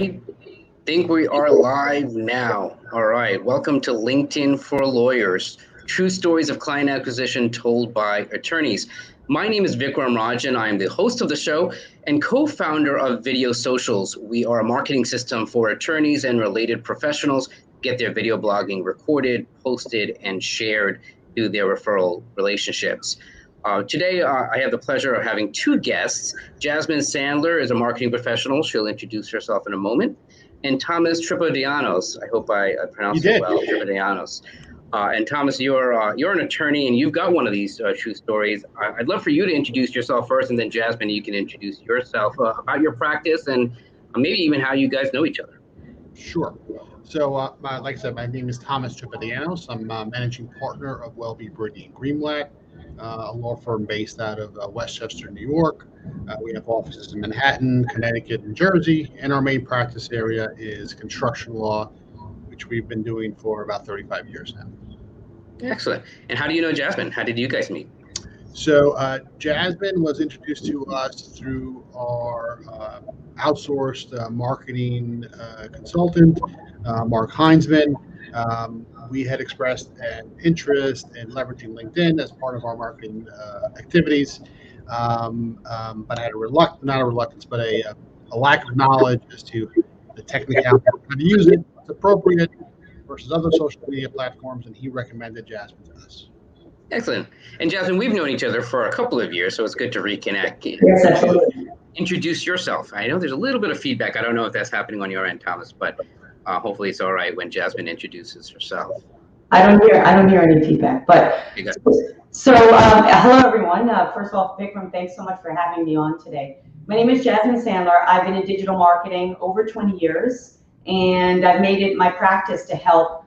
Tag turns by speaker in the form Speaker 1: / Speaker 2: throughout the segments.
Speaker 1: I think we are live now. All right. Welcome to LinkedIn for Lawyers, true stories of client acquisition told by attorneys. My name is Vikram Rajan. I am the host of the show and co-founder of Video Socials. We are a marketing system for attorneys and related professionals to get their video blogging recorded, posted, and shared through their referral relationships. Today, I have the pleasure of having two guests. Jasmine Sandler is a marketing professional. She'll introduce herself in a moment. And Thomas Tripodianos, I hope I pronounced it well, Tripodianos. And Thomas, you're an attorney, and you've got one of these true stories. I'd love for you to introduce yourself first, and then Jasmine, you can introduce yourself about your practice and maybe even how you guys know each other.
Speaker 2: Sure. So, like I said, my name is Thomas Tripodianos. I'm managing partner of Welby, Brittany & Greenblatt, a law firm based out of Westchester, New York. We have offices in Manhattan, Connecticut, and Jersey, and our main practice area is construction law, which we've been doing for about 35 years now.
Speaker 1: Excellent. And how do you know Jasmine? How did you guys meet?
Speaker 2: So Jasmine was introduced to us through our outsourced marketing consultant, Mark Heinzman. We had expressed an interest in leveraging LinkedIn as part of our marketing activities, but had a lack of knowledge as to the technicality of how to use it, what's appropriate versus other social media platforms, and he recommended Jasmine to us.
Speaker 1: Excellent. And Jasmine, we've known each other for a couple of years, so it's good to reconnect.
Speaker 3: Yes, absolutely.
Speaker 1: Introduce yourself. I know there's a little bit of feedback. I don't know if that's happening on your end, Thomas, but hopefully it's all right when Jasmine introduces herself.
Speaker 3: I don't hear any feedback, but so hello everyone. First of all, Vikram, thanks so much for having me on today. My name is Jasmine Sandler. I've been in digital marketing over 20 years, and I've made it my practice to help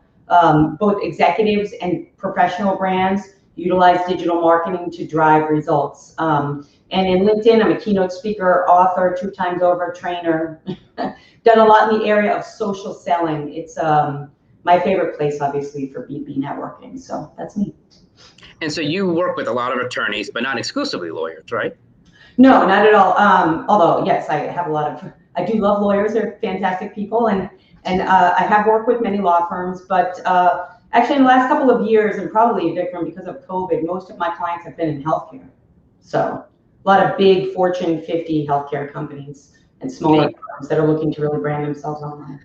Speaker 3: both executives and professional brands utilize digital marketing to drive results. And in LinkedIn, I'm a keynote speaker, author, 2 times over trainer, done a lot in the area of social selling. It's my favorite place, obviously, for B2B networking. So that's me.
Speaker 1: And so you work with a lot of attorneys, but not exclusively lawyers, right?
Speaker 3: No, not at all. Although, yes, I do love lawyers. They're fantastic people. And I have worked with many law firms, but actually in the last couple of years, and probably, Vikram, because of COVID, most of my clients have been in healthcare. So a lot of big Fortune 50 healthcare companies and smaller firms that are looking to really brand themselves online.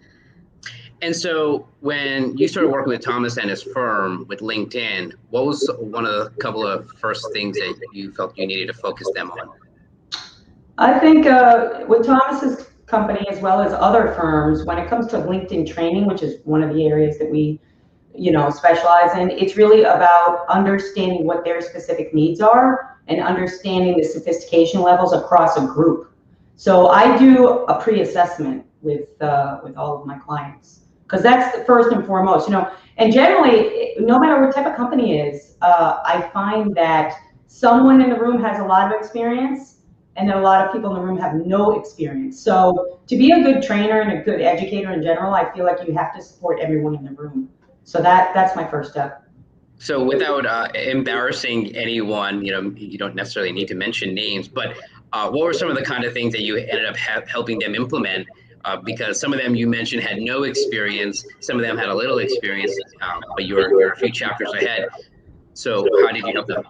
Speaker 1: And so when you started working with Thomas and his firm with LinkedIn, what was one of the couple of first things that you felt you needed to focus them on?
Speaker 3: I think with Thomas's company, as well as other firms, when it comes to LinkedIn training, which is one of the areas that we specialize in, it's really about understanding what their specific needs are and understanding the sophistication levels across a group. So I do a pre-assessment with all of my clients, because that's the first and foremost, and generally, no matter what type of company it is, I find that someone in the room has a lot of experience, and then a lot of people in the room have no experience. So to be a good trainer and a good educator in general, I feel like you have to support everyone in the room. So that's my first step.
Speaker 1: So without embarrassing anyone, you don't necessarily need to mention names, but what were some of the kind of things that you ended up helping them implement? Because some of them you mentioned had no experience, some of them had a little experience, but you're a few chapters ahead. So how did you help them?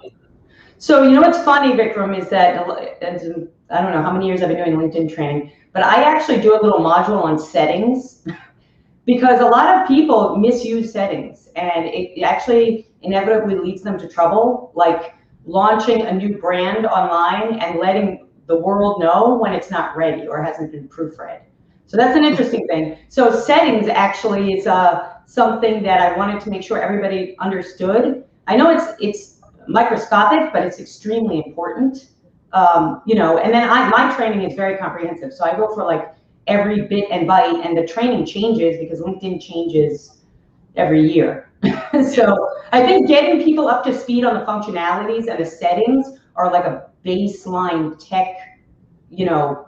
Speaker 3: So what's funny, Vikram, is that I don't know how many years I've been doing LinkedIn training, but I actually do a little module on settings because a lot of people misuse settings, and it actually inevitably leads them to trouble, like launching a new brand online and letting the world know when it's not ready or hasn't been proofread. So that's an interesting thing. So settings actually is something that I wanted to make sure everybody understood. I know it's microscopic, but it's extremely important. And then my training is very comprehensive. So I go for like every bit and byte, and the training changes because LinkedIn changes every year. So I think getting people up to speed on the functionalities and the settings are like a baseline tech,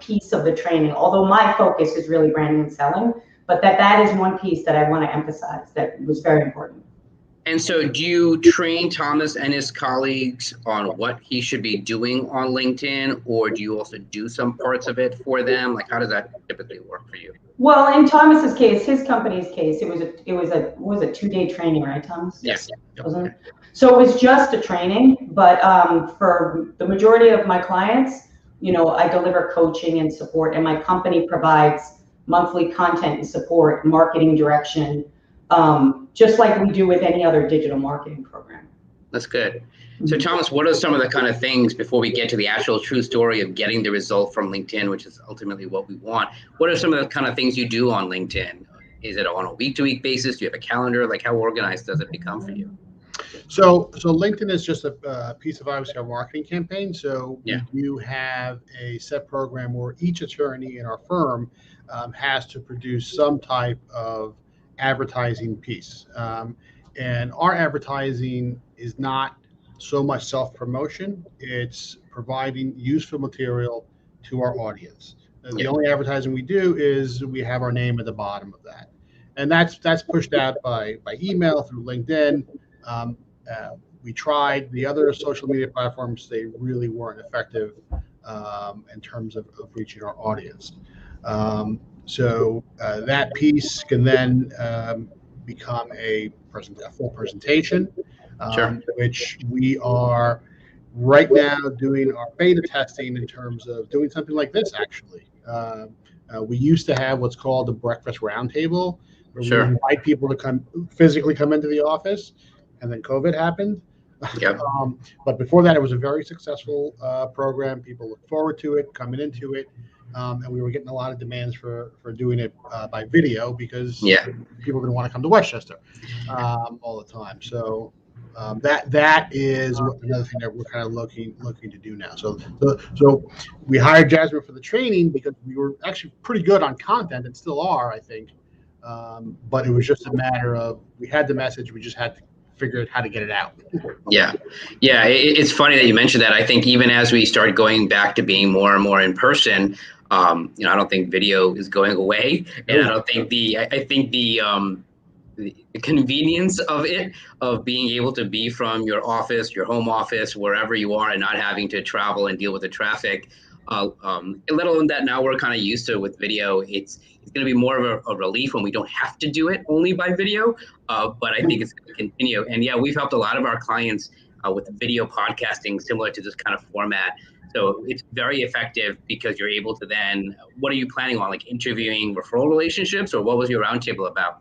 Speaker 3: piece of the training. Although my focus is really branding and selling, but that is one piece that I want to emphasize that was very important.
Speaker 1: And so do you train Thomas and his colleagues on what he should be doing on LinkedIn, or do you also do some parts of it for them? Like, how does that typically work for you?
Speaker 3: Well, in Thomas's case, his company's case, it was a 2-day training, right, Thomas?
Speaker 1: Yes.
Speaker 3: Wasn't it? So it was just a training, but for the majority of my clients, I deliver coaching and support, and my company provides monthly content and support, marketing direction, just like we do with any other digital marketing program.
Speaker 1: That's good. So Thomas, what are some of the kind of things, before we get to the actual true story of getting the result from LinkedIn, which is ultimately what we want, what are some of the kind of things you do on LinkedIn? Is it on a week-to-week basis? Do you have a calendar? Like, how organized does it become for you?
Speaker 2: So LinkedIn is just a piece of, obviously, our marketing campaign. So
Speaker 1: Yeah.
Speaker 2: we do have a set program where each attorney in our firm has to produce some type of advertising piece. And our advertising is not so much self-promotion. It's providing useful material to our audience. The only advertising we do is we have our name at the bottom of that. And that's pushed out by email through LinkedIn. We tried the other social media platforms. They really weren't effective in terms of reaching our audience. So that piece can then become a full presentation, which we are right now doing our beta testing in terms of doing something like this, actually. We used to have what's called the breakfast roundtable, where we invite people to physically come into the office, and then COVID happened.
Speaker 1: Yep.
Speaker 2: But before that, it was a very successful program. People looked forward to it, coming into it. And we were getting a lot of demands for doing it by video, because people didn't want to come to Westchester all the time. So that is another thing that we're kind of looking to do now. So we hired Jasmine for the training because we were actually pretty good on content, and still are, I think. But it was just a matter of, we had the message, we just had to figure out how to get it out.
Speaker 1: It's funny that you mentioned that. I think even as we start going back to being more and more in person, I don't think video is going away, and I don't think the convenience of it, of being able to be from your office, your home office, wherever you are, and not having to travel and deal with the traffic, let alone that now we're kind of used to with video. It's going to be more of a relief when we don't have to do it only by video, but I think it's going to continue. And we've helped a lot of our clients with video podcasting similar to this kind of format. So it's very effective, because you're able to then, what are you planning on, like interviewing referral relationships, or what was your roundtable about?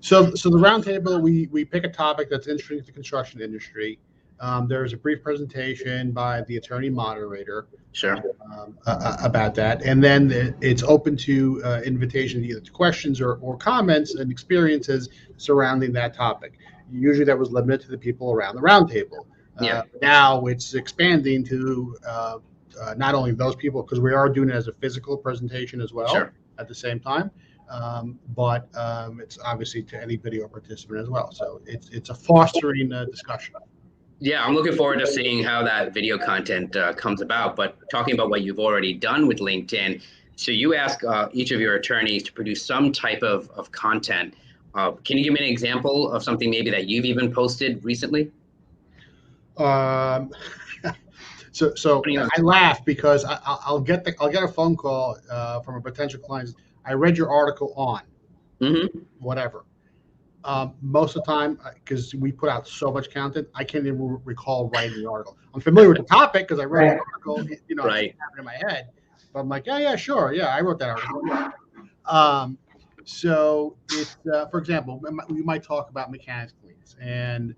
Speaker 2: So the roundtable, we pick a topic that's interesting to the construction industry. There's a brief presentation by the attorney moderator about that, and then it's open to invitation, either to questions or comments and experiences surrounding that topic. Usually that was limited to the people around the roundtable. Now it's expanding to not only those people, because we are doing it as a physical presentation as well at the same time, but it's obviously to any video participant as well. So it's a fostering discussion.
Speaker 1: Yeah, I'm looking forward to seeing how that video content comes about. But talking about what you've already done with LinkedIn, so you ask each of your attorneys to produce some type of content. Can you give me an example of something maybe that you've even posted recently?
Speaker 2: So I laugh because I'll get a phone call from a potential client. I read your article on whatever. Most of the time, because we put out so much content, I can't even recall writing the article. I'm familiar with the topic because I read the article, it's happening in my head. But I'm like, yeah, sure, I wrote that article. So it's, for example, we might talk about mechanics liens and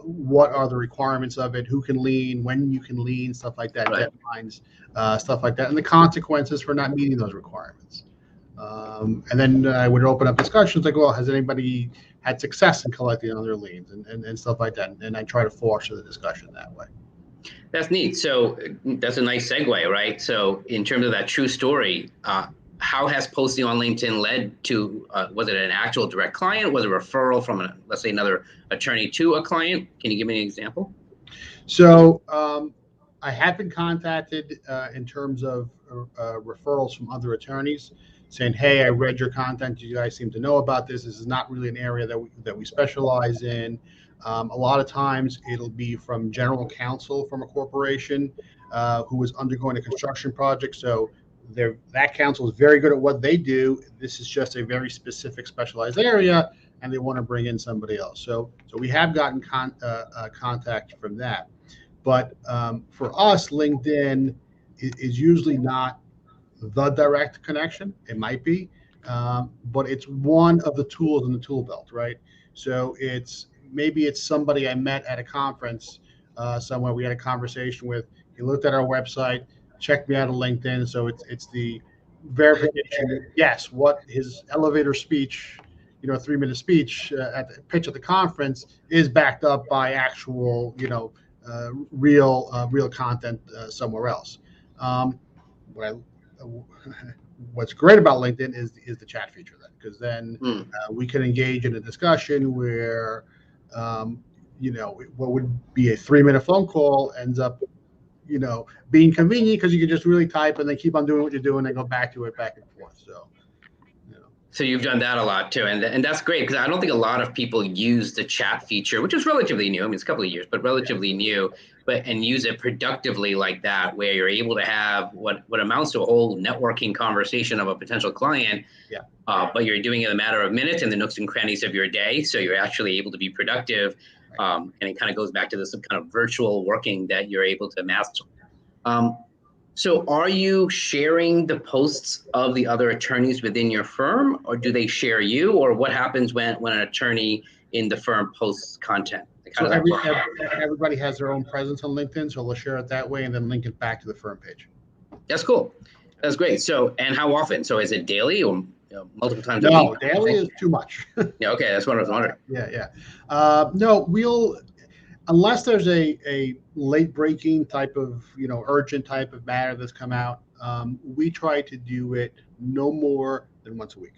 Speaker 2: what are the requirements of it, who can lien, when you can lien, stuff like that, deadlines, stuff like that, and the consequences for not meeting those requirements. And then I would open up discussions like, well, has anybody had success in collecting on their liens and stuff like that? And I try to foster the discussion that way.
Speaker 1: That's neat. So that's a nice segue, right? So in terms of that true story, how has posting on LinkedIn led to, was it an actual direct client? Was it a referral from, let's say, another attorney to a client? Can you give me an example?
Speaker 2: So I have been contacted in terms of referrals from other attorneys. saying, hey, I read your content. You guys seem to know about this. This is not really an area that we specialize in. A lot of times it'll be from general counsel from a corporation who is undergoing a construction project. So that counsel is very good at what they do. This is just a very specific specialized area, and they want to bring in somebody else. So we have gotten contact from that. But for us, LinkedIn is usually not the direct connection. It might be, but it's one of the tools in the tool belt, right? So maybe it's somebody I met at a conference somewhere. We had a conversation with. He looked at our website, checked me out on LinkedIn. So it's the verification. Yes, what his elevator speech, 3-minute speech at the pitch at the conference is backed up by actual, real content somewhere else. What's great about LinkedIn is the chat feature, then, because then we can engage in a discussion where, what would be a 3-minute phone call ends up, being convenient because you can just really type and then keep on doing what you're doing and go back to it back and forth. So.
Speaker 1: So you've done that a lot too, and that's great because I don't think a lot of people use the chat feature, which is relatively new. I mean, it's a couple of years, but relatively new, and use it productively like that, where you're able to have what amounts to a whole networking conversation of a potential client, but you're doing it in a matter of minutes in the nooks and crannies of your day, so you're actually able to be productive, and it kind of goes back to this kind of virtual working that you're able to master. So are you sharing the posts of the other attorneys within your firm, or do they share you, or what happens when an attorney in the firm posts content?
Speaker 2: So everybody has their own presence on LinkedIn, so they'll share it that way and then link it back to the firm page.
Speaker 1: That's cool. That's great. So, and how often? So is it daily or multiple times a week?
Speaker 2: No, daily is too much.
Speaker 1: Yeah, okay, that's what I was wondering.
Speaker 2: Yeah. No, unless there's a late breaking type of, urgent type of matter that's come out, we try to do it no more than once a week.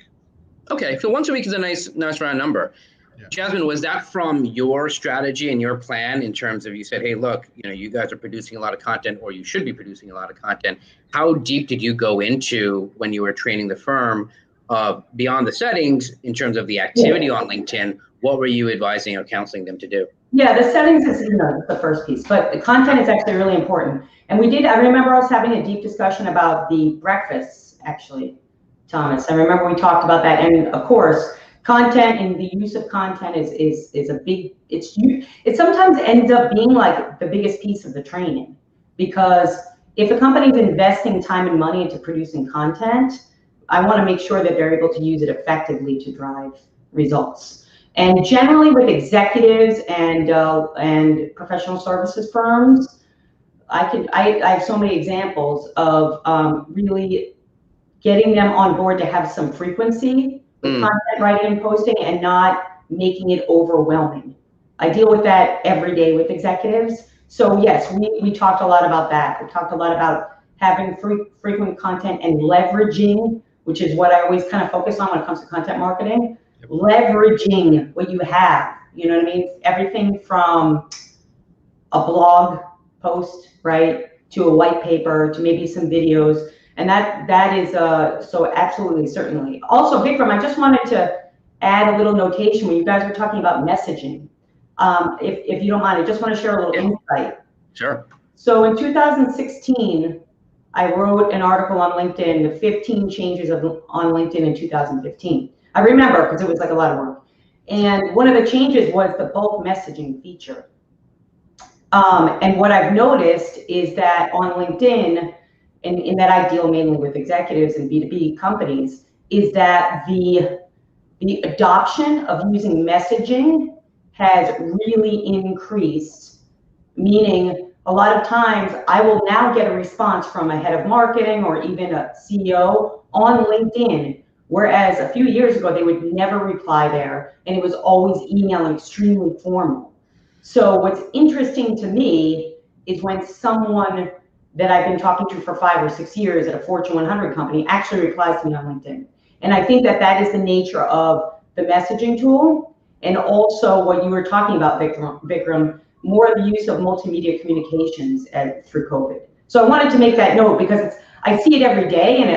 Speaker 2: Okay,
Speaker 1: so once a week is a nice round number. Yeah. Jasmine, was that from your strategy and your plan in terms of, you said, hey, look, you guys are producing a lot of content, or you should be producing a lot of content. How deep did you go into when you were training the firm beyond the settings in terms of the activity on LinkedIn? What were you advising or counseling them to do?
Speaker 3: Yeah, the settings is the first piece, but the content is actually really important. And I remember us having a deep discussion about the breakfasts, actually, Thomas. I remember we talked about that. And of course, content and the use of content is a big, it sometimes ends up being like the biggest piece of the training, because if a company is investing time and money into producing content, I want to make sure that they're able to use it effectively to drive results. And generally with executives and professional services firms, I have so many examples of really getting them on board to have some frequency with content writing and posting and not making it overwhelming. I deal with that every day with executives. So yes, we talked a lot about that. We talked a lot about having frequent content and leveraging, which is what I always kind of focus on when it comes to content marketing. Leveraging what you have, you know what I mean? Everything from a blog post, right, to a white paper, to maybe some videos. And that is so absolutely, certainly. Also, Vikram, I just wanted to add a little notation when you guys were talking about messaging. If you don't mind, I just want to share a little insight.
Speaker 1: Sure.
Speaker 3: So in 2016, I wrote an article on LinkedIn, the 15 changes on LinkedIn in 2015. I remember because it was like a lot of work. And one of the changes was the bulk messaging feature. And what I've noticed is that on LinkedIn, and in that I deal mainly with executives and B2B companies, is that the adoption of using messaging has really increased, meaning a lot of times I will now get a response from a head of marketing or even a CEO on LinkedIn, whereas a few years ago, they would never reply there, and it was always email and extremely formal. So what's interesting to me is when someone that I've been talking to for 5 or 6 years at a Fortune 100 company actually replies to me on LinkedIn. And I think that is the nature of the messaging tool, and also what you were talking about, Vikram, more the use of multimedia communications through COVID. So I wanted to make that note because I see it every day, and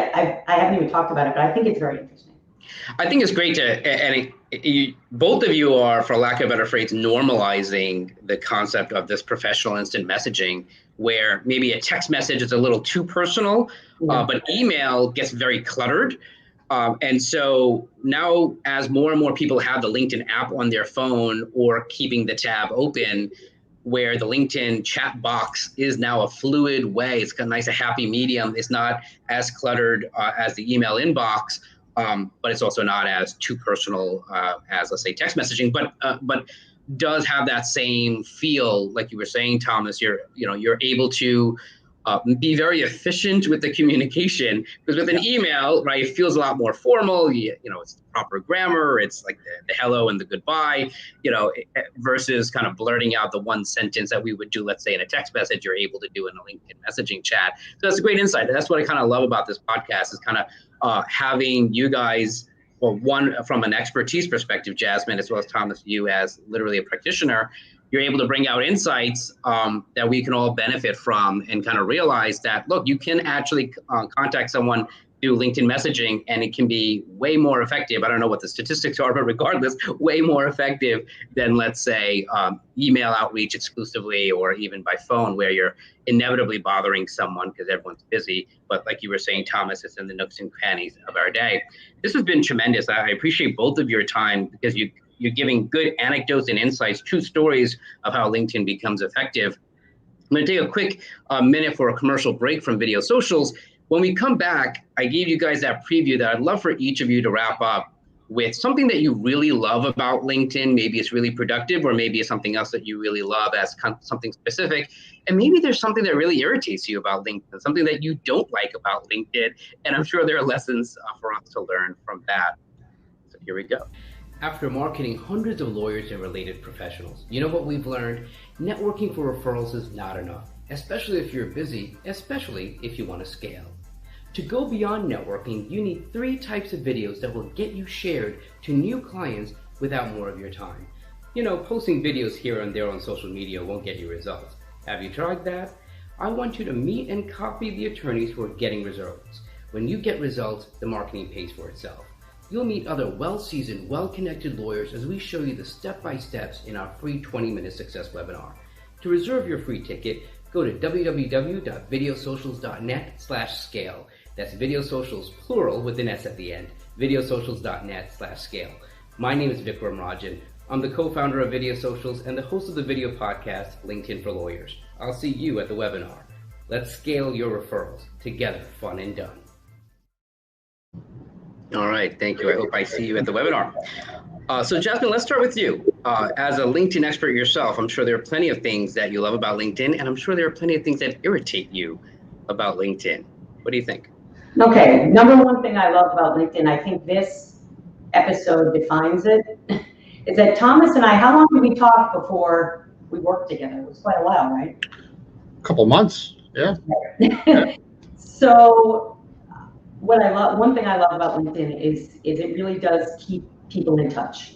Speaker 3: I haven't even talked about it, but I think it's very interesting.
Speaker 1: I think it's great both of you are, for lack of a better phrase, normalizing the concept of this professional instant messaging, where maybe a text message is a little too personal, but email gets very cluttered. And so now, as more and more people have the LinkedIn app on their phone or keeping the tab open, where the LinkedIn chat box is now a fluid way, it's got a nice, a happy medium. It's not as cluttered as the email inbox. But it's also not as too personal as, let's say, text messaging, but does have that same feel, like you were saying, Thomas. You're able to be very efficient with the communication, because with an email, right, it feels a lot more formal. It's the proper grammar. It's like the hello and the goodbye, versus kind of blurting out the one sentence that we would do, let's say, in a text message. You're able to do in a LinkedIn messaging chat. So that's a great insight. That's what I kind of love about this podcast, is kind of having you guys, well, one from an expertise perspective, Jasmine, as well as Thomas, you as literally a practitioner. You're able to bring out insights that we can all benefit from, and kind of realize that, look, you can actually contact someone through LinkedIn messaging, and it can be way more effective. I don't know what the statistics are, but regardless, way more effective than, let's say, email outreach exclusively, or even by phone, where you're inevitably bothering someone because everyone's busy. But like you were saying, Thomas, it's in the nooks and crannies of our day. This has been tremendous. I appreciate both of your time, because you're giving good anecdotes and insights, true stories of how LinkedIn becomes effective. I'm going to take a quick minute for a commercial break from Video Socials. When we come back, I gave you guys that preview that I'd love for each of you to wrap up with something that you really love about LinkedIn. Maybe it's really productive, or maybe it's something else that you really love as something specific. And maybe there's something that really irritates you about LinkedIn, something that you don't like about LinkedIn. And I'm sure there are lessons for us to learn from that. So here we go. After marketing hundreds of lawyers and related professionals, you know what we've learned? Networking for referrals is not enough, especially if you're busy, especially if you want to scale. To go beyond networking, you need 3 types of videos that will get you shared to new clients without more of your time. Posting videos here and there on social media won't get you results. Have you tried that? I want you to meet and copy the attorneys who are getting results. When you get results, the marketing pays for itself. You'll meet other well-seasoned, well-connected lawyers as we show you the step-by-steps in our free 20-minute success webinar. To reserve your free ticket, go to www.videosocials.net/scale. That's Videosocials, plural, with an S at the end. Videosocials.net/scale. My name is Vikram Rajan. I'm the co-founder of Video Socials and the host of the video podcast, LinkedIn for Lawyers. I'll see you at the webinar. Let's scale your referrals. Together, fun and done. All right, thank you. I hope I see you at the webinar. So Jasmine, let's start with you. As a LinkedIn expert yourself, I'm sure there are plenty of things that you love about LinkedIn, and I'm sure there are plenty of things that irritate you about LinkedIn. What do you think?
Speaker 3: Okay, number one thing I love about LinkedIn, I think this episode defines it, is that Thomas and I, how long did we talk before we worked together? It was quite a while, right?
Speaker 2: A couple months, yeah.
Speaker 3: So one thing I love about LinkedIn is it really does keep people in touch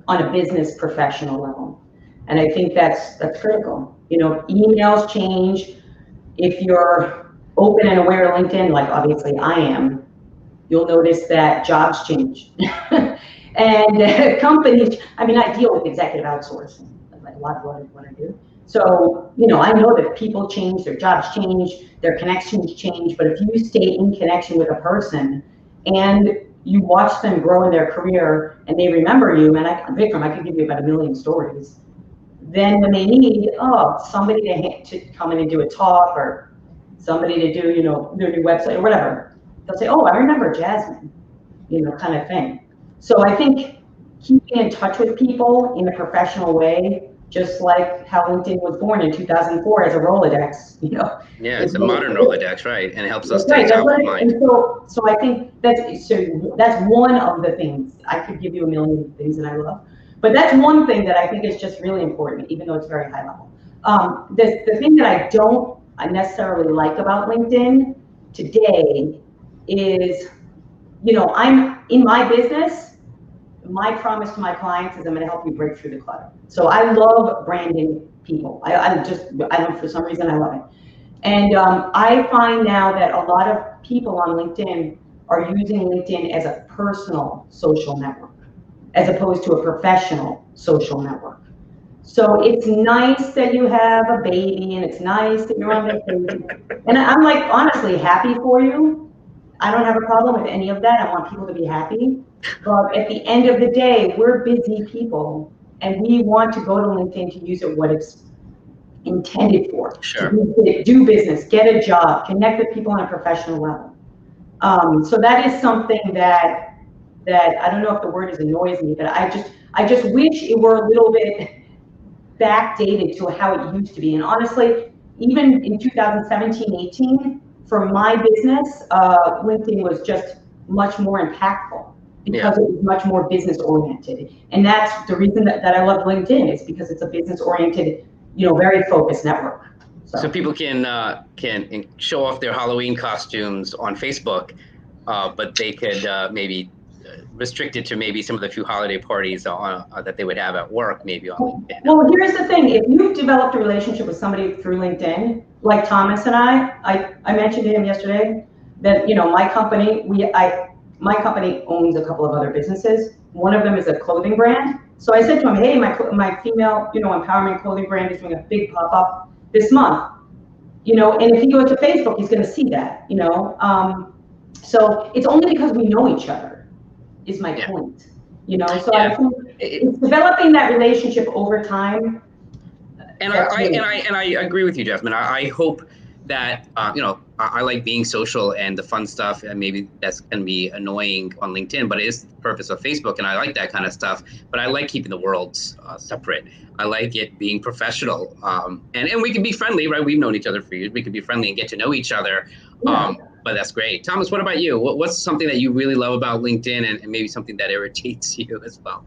Speaker 3: on a business professional level. And I think that's critical. Emails change. If you're open and aware of LinkedIn, like obviously I am, you'll notice that jobs change. And companies, I deal with executive outsourcing, like a lot of what I do. So, I know that people change, their jobs change, their connections change, but if you stay in connection with a person and you watch them grow in their career and they remember you, and Vikram, I could give you about 1 million stories, then when they need, somebody to come in and do a talk, or somebody to do, their new website or whatever, they'll say, I remember Jasmine, kind of thing. So I think keeping in touch with people in a professional way, just like how LinkedIn was born in 2004 as a Rolodex,
Speaker 1: Yeah, it's a modern Rolodex, right? And it helps us stay top of mind.
Speaker 3: And so I think that's one of the things. I could give you 1 million things that I love, but that's one thing that I think is just really important, even though it's very high level. The thing that I don't necessarily like about LinkedIn today is, I'm in my business. My promise to my clients is I'm going to help you break through the clutter. So I love branding people. I don't, for some reason, I love it. And I find now that a lot of people on LinkedIn are using LinkedIn as a personal social network, as opposed to a professional social network. So it's nice that you have a baby, and it's nice that you're on vacation. And I'm like, honestly, happy for you. I don't have a problem with any of that. I want people to be happy. But at the end of the day, we're busy people, and we want to go to LinkedIn to use it what it's intended for.
Speaker 1: Sure.
Speaker 3: To do business, get a job, connect with people on a professional level. So that is something that I don't know if the word is annoys me, but I just wish it were a little bit backdated to how it used to be. And honestly, even in 2017, 18, for my business, LinkedIn was just much more impactful because it was much more business oriented. And that's the reason that I love LinkedIn, is because it's a business oriented, very focused network.
Speaker 1: So people can show off their Halloween costumes on Facebook, but they could maybe restrict it to maybe some of the few holiday parties that they would have at work, maybe on LinkedIn.
Speaker 3: Well, here's the thing. If you've developed a relationship with somebody through LinkedIn, like Thomas and I mentioned to him yesterday that, my company, my company owns a couple of other businesses. One of them is a clothing brand. So I said to him, hey, my female, empowerment clothing brand is doing a big pop-up this month. And if he goes to Facebook, he's going to see that, So it's only because we know each other is my point, So I think it's developing that relationship over time.
Speaker 1: And I agree with you, Jasmine. I hope that I like being social and the fun stuff, and maybe that's going to be annoying on LinkedIn, but it is the purpose of Facebook, and I like that kind of stuff. But I like keeping the worlds separate. I like it being professional, and we can be friendly, right? We've known each other for years. We can be friendly and get to know each other. But that's great. Thomas, what about you? What's something that you really love about LinkedIn, and maybe something that irritates you as well?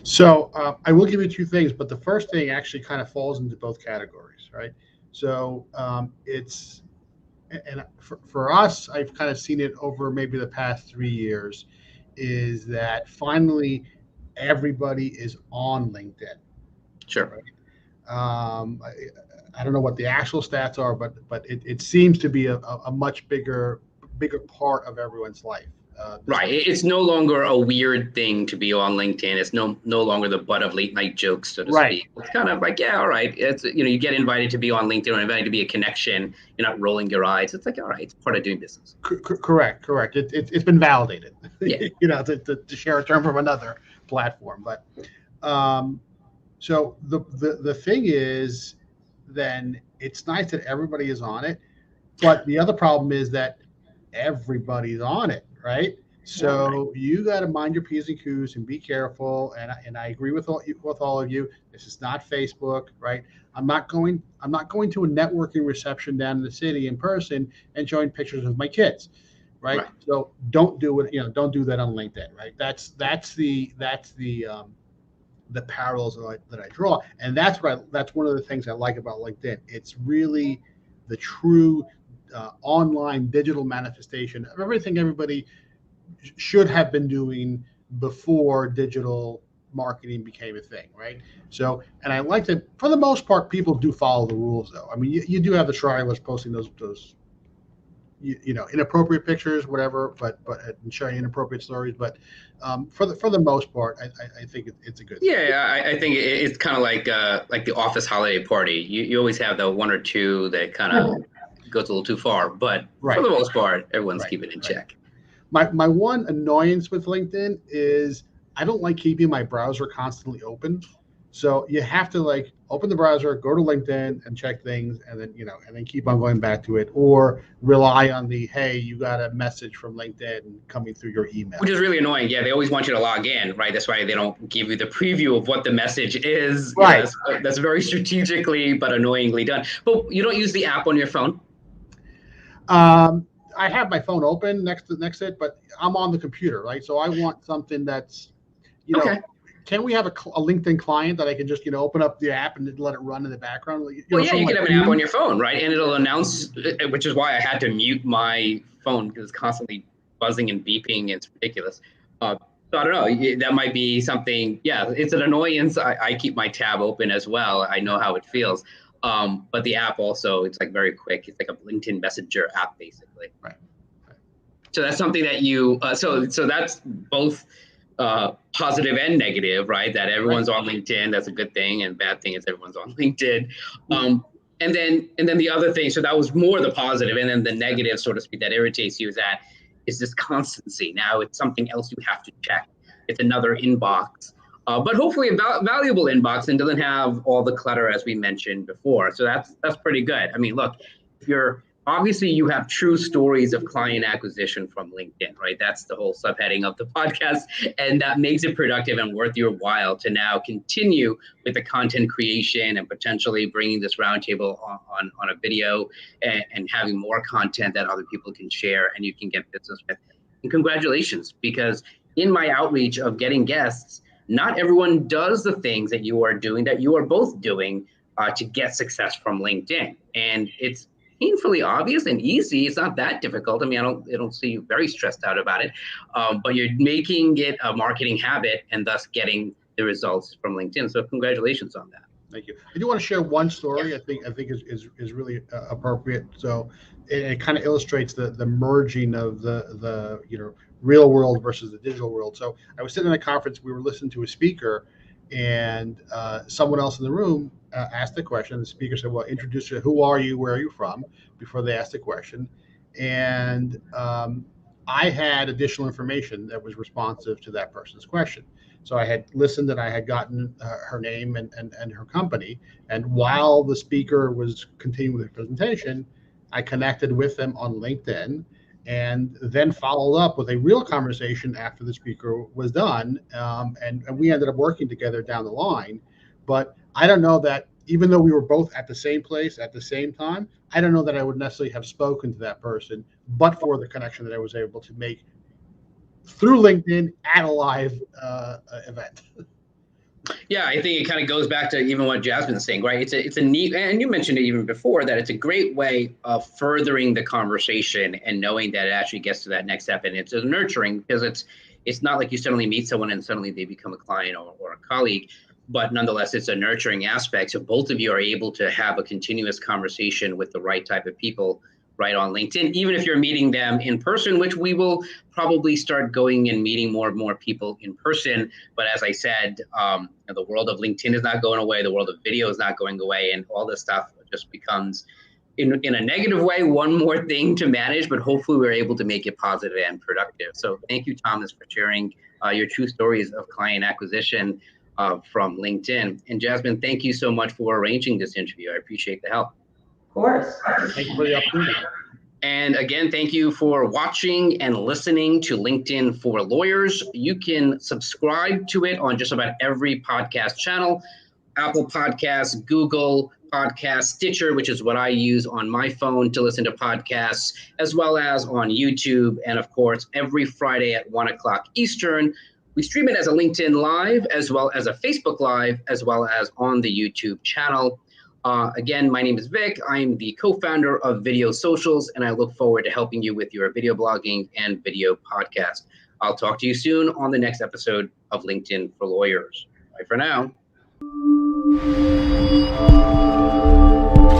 Speaker 2: So I will give you two things, but the first thing actually kind of falls into both categories, right? So it's, and for us, I've kind of seen it over maybe the past 3 years, is that finally everybody is on LinkedIn.
Speaker 1: Sure.
Speaker 2: Right? I don't know what the actual stats are, but it seems to be a much bigger part of everyone's life.
Speaker 1: Right. It's no longer a weird thing to be on LinkedIn. It's no longer the butt of late night jokes, so to speak. It's kind of like, all right. It's, you get invited to be on LinkedIn or invited to be a connection. You're not rolling your eyes. It's like, all right, it's part of doing business.
Speaker 2: Correct. It's been validated, to share a term from another platform. But so the thing is, then it's nice that everybody is on it. But the other problem is that everybody's on it, right? So you got to mind your P's and Q's and be careful. And I agree with all of you. This is not Facebook, right? I'm not going to a networking reception down in the city in person and showing pictures of my kids, right? So don't do it. Don't do that on LinkedIn, right? That's the parallels that I draw, and that's one of the things I like about LinkedIn. It's really the true online digital manifestation of everything everybody should have been doing before digital marketing became a thing, right? So, and I like that for the most part, people do follow the rules, though. I mean, you do have the trialists posting those inappropriate pictures, whatever, but and sharing inappropriate stories. But for the most part, I think it's a good thing.
Speaker 1: Yeah, I think it's kind of like the office holiday party. You always have the one or two that kind of goes a little too far, but for the most part, everyone's keeping it in check.
Speaker 2: My one annoyance with LinkedIn is I don't like keeping my browser constantly open. So you have to open the browser, go to LinkedIn and check things, and then keep on going back to it, or rely on hey, you got a message from LinkedIn coming through your email.
Speaker 1: Which is really annoying. Yeah, they always want you to log in, right? That's why they don't give you the preview of what the message is.
Speaker 2: Right.
Speaker 1: That's very strategically but annoyingly done. But you don't use the app on your phone?
Speaker 2: I have my phone open next to it, but I'm on the computer, right? So I want something that's, Can we have a LinkedIn client that I can just, open up the app and let it run in the background?
Speaker 1: You can have an app on your phone, right? And it'll announce, which is why I had to mute my phone because it's constantly buzzing and beeping. It's ridiculous. So I don't know. That might be something. Yeah, it's an annoyance. I keep my tab open as well. I know how it feels. But the app also, it's like very quick. It's like a LinkedIn Messenger app, basically.
Speaker 2: Right.
Speaker 1: So that's something that you, so that's both positive and negative, right? That everyone's on LinkedIn, that's a good thing, and bad thing is everyone's on LinkedIn. And then the other thing, so that was more the positive, and then the negative, so to speak, that irritates you is this constancy. Now it's something else you have to check. It's another inbox, but hopefully a valuable inbox and doesn't have all the clutter as we mentioned before. So that's pretty good. I mean, look, if you're obviously you have true stories of client acquisition from LinkedIn, right? That's the whole subheading of the podcast. And that makes it productive and worth your while to now continue with the content creation and potentially bringing this roundtable on a video and having more content that other people can share and you can get business with. And congratulations, because in my outreach of getting guests, not everyone does the things that you are doing, that you are both doing to get success from LinkedIn. And it's painfully obvious and easy. It's not that difficult. I mean, I don't see you very stressed out about it, but you're making it a marketing habit and thus getting the results from LinkedIn. So congratulations on that.
Speaker 2: Thank you. I do want to share one story. I think is really appropriate. So it kind of illustrates the merging of the real world versus the digital world. So I was sitting in a conference. We were listening to a speaker, and someone else in the room asked the question. The speaker said, "Well, introduce you. Who are you? Where are you from?" Before they asked the question, and I had additional information that was responsive to that person's question. So I had listened and I had gotten her name and her company. And while the speaker was continuing with the presentation, I connected with them on LinkedIn and then followed up with a real conversation after the speaker was done. And we ended up working together down the line. But I don't know that even though we were both at the same place at the same time, I don't know that I would necessarily have spoken to that person, but for the connection that I was able to make through LinkedIn at a live event.
Speaker 1: Yeah, I think it kind of goes back to even what Jasmine's saying, right? It's a neat, and you mentioned it even before, that it's a great way of furthering the conversation and knowing that it actually gets to that next step. And it's a nurturing, because it's not like you suddenly meet someone and suddenly they become a client or a colleague, but nonetheless, it's a nurturing aspect. So both of you are able to have a continuous conversation with the right type of people right on LinkedIn, even if you're meeting them in person, which we will probably start going and meeting more and more people in person. But as I said, the world of LinkedIn is not going away. The world of video is not going away. And all this stuff just becomes, in a negative way, one more thing to manage, but hopefully we're able to make it positive and productive. So thank you, Thomas, for sharing your true stories of client acquisition from LinkedIn. And Jasmine, thank you so much for arranging this interview. I appreciate the help.
Speaker 3: Of course.
Speaker 2: Thank you for the opportunity.
Speaker 1: And again, thank you for watching and listening to LinkedIn for Lawyers. You can subscribe to it on just about every podcast channel: Apple Podcasts, Google Podcasts, Stitcher, which is what I use on my phone to listen to podcasts, as well as on YouTube. And of course, every Friday at 1 o'clock Eastern, we stream it as a LinkedIn Live, as well as a Facebook Live, as well as on the YouTube channel. Again, my name is Vic. I'm the co-founder of Video Socials, and I look forward to helping you with your video blogging and video podcast. I'll talk to you soon on the next episode of LinkedIn for Lawyers. Bye for now.